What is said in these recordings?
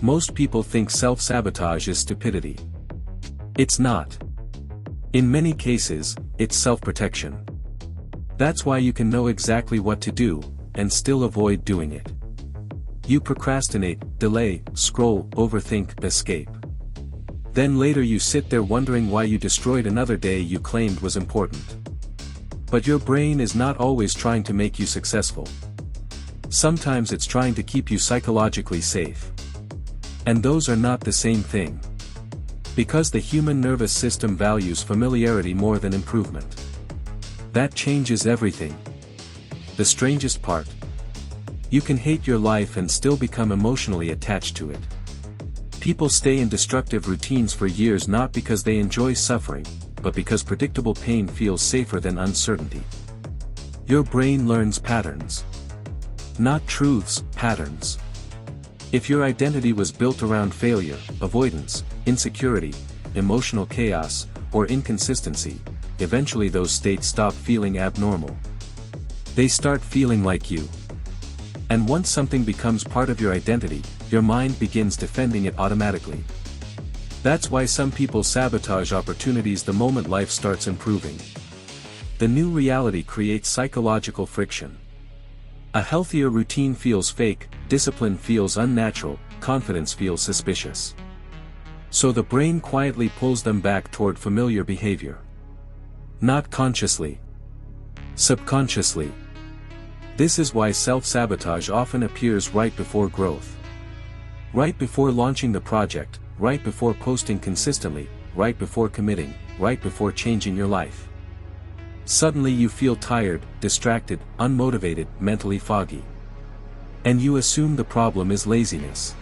Most people think self-sabotage is stupidity. It's not. In many cases, it's self-protection. That's why you can know exactly what to do, and still avoid doing it. You procrastinate, delay, scroll, overthink, escape. Then later you sit there wondering why you destroyed another day you claimed was important. But your brain is not always trying to make you successful. Sometimes it's trying to keep you psychologically safe. And those are not the same thing. Because the human nervous system values familiarity more than improvement. That changes everything. The strangest part. You can hate your life and still become emotionally attached to it. People stay in destructive routines for years not because they enjoy suffering, but because predictable pain feels safer than uncertainty. Your brain learns patterns. Not truths, patterns. If your identity was built around failure, avoidance, insecurity, emotional chaos, or inconsistency, eventually those states stop feeling abnormal. They start feeling like you. And once something becomes part of your identity, your mind begins defending it automatically. That's why some people sabotage opportunities the moment life starts improving. The new reality creates psychological friction. A healthier routine feels fake, discipline feels unnatural, confidence feels suspicious. So the brain quietly pulls them back toward familiar behavior. Not consciously. Subconsciously. This is why self-sabotage often appears right before growth. Right before launching the project, right before posting consistently, right before committing, right before changing your life. Suddenly you feel tired, distracted, unmotivated, mentally foggy. And you assume the problem is laziness.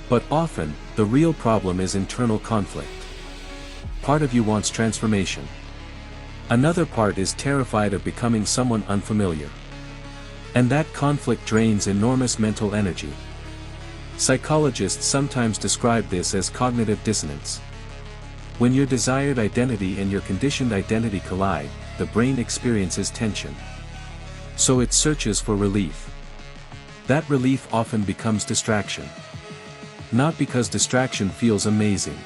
But often, the real problem is internal conflict. Part of you wants transformation. Another part is terrified of becoming someone unfamiliar. And that conflict drains enormous mental energy. Psychologists sometimes describe this as cognitive dissonance. When your desired identity and your conditioned identity collide, the brain experiences tension. So it searches for relief. That relief often becomes distraction. Not because distraction feels amazing.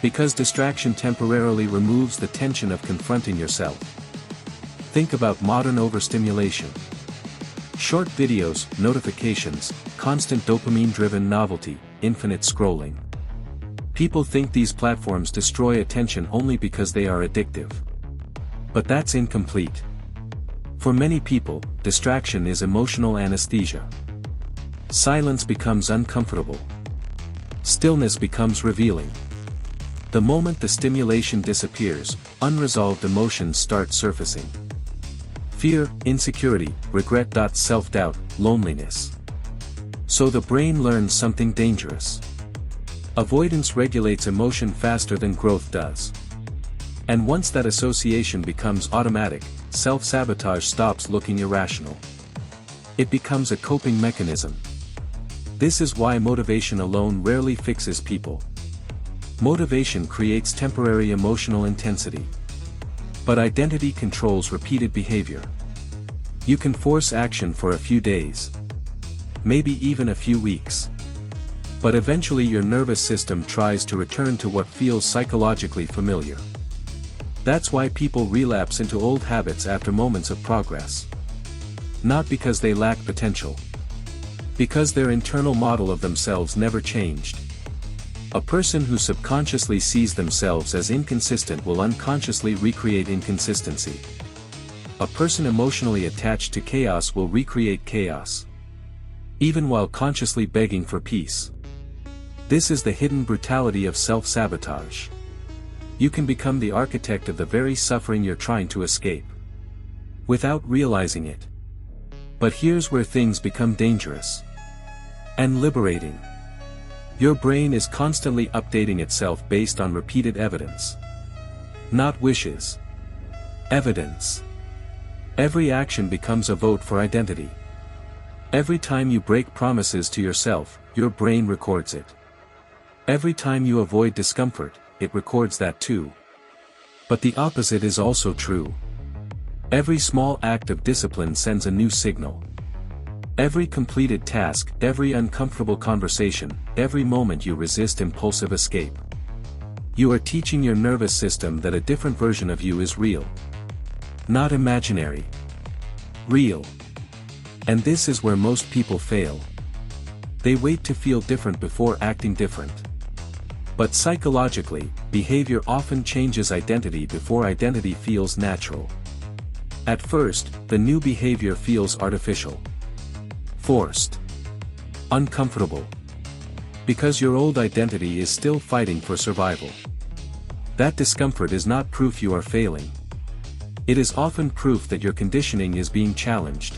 Because distraction temporarily removes the tension of confronting yourself. Think about modern overstimulation. Short videos, notifications, constant dopamine-driven novelty, infinite scrolling. People think these platforms destroy attention only because they are addictive. But that's incomplete. For many people, distraction is emotional anesthesia. Silence becomes uncomfortable. Stillness becomes revealing. The moment the stimulation disappears, unresolved emotions start surfacing. Fear, insecurity, regret. Self-doubt, loneliness. So the brain learns something dangerous. Avoidance regulates emotion faster than growth does. And once that association becomes automatic, self-sabotage stops looking irrational. It becomes a coping mechanism. This is why motivation alone rarely fixes people. Motivation creates temporary emotional intensity. But identity controls repeated behavior. You can force action for a few days. Maybe even a few weeks. But eventually your nervous system tries to return to what feels psychologically familiar. That's why people relapse into old habits after moments of progress. Not because they lack potential. Because their internal model of themselves never changed. A person who subconsciously sees themselves as inconsistent will unconsciously recreate inconsistency. A person emotionally attached to chaos will recreate chaos. Even while consciously begging for peace. This is the hidden brutality of self-sabotage. You can become the architect of the very suffering you're trying to escape. Without realizing it. But here's where things become dangerous. And liberating. Your brain is constantly updating itself based on repeated evidence. Not wishes. Evidence. Every action becomes a vote for identity. Every time you break promises to yourself, your brain records it. Every time you avoid discomfort, it records that too. But the opposite is also true. Every small act of discipline sends a new signal. Every completed task, every uncomfortable conversation, every moment you resist impulsive escape. You are teaching your nervous system that a different version of you is real. Not imaginary. Real. And this is where most people fail. They wait to feel different before acting different. But psychologically, behavior often changes identity before identity feels natural. At first, the new behavior feels artificial. Forced. Uncomfortable. Because your old identity is still fighting for survival. That discomfort is not proof you are failing. It is often proof that your conditioning is being challenged.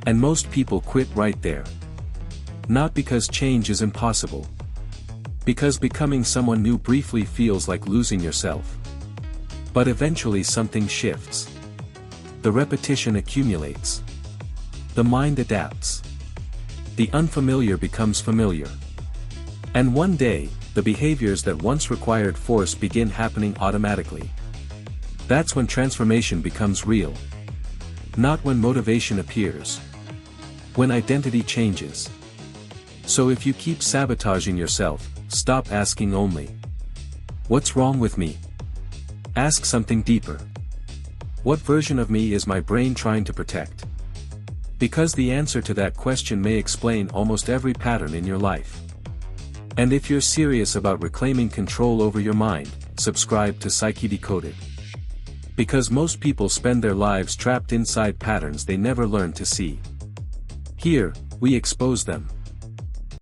And most people quit right there. Not because change is impossible. Because becoming someone new briefly feels like losing yourself. But eventually something shifts. The repetition accumulates. The mind adapts. The unfamiliar becomes familiar. And one day, the behaviors that once required force begin happening automatically. That's when transformation becomes real. Not when motivation appears. When identity changes. So if you keep sabotaging yourself, stop asking only, "What's wrong with me?" Ask something deeper. What version of me is my brain trying to protect? Because the answer to that question may explain almost every pattern in your life. And if you're serious about reclaiming control over your mind, subscribe to Psyche Decoded. Because most people spend their lives trapped inside patterns they never learn to see. Here, we expose them.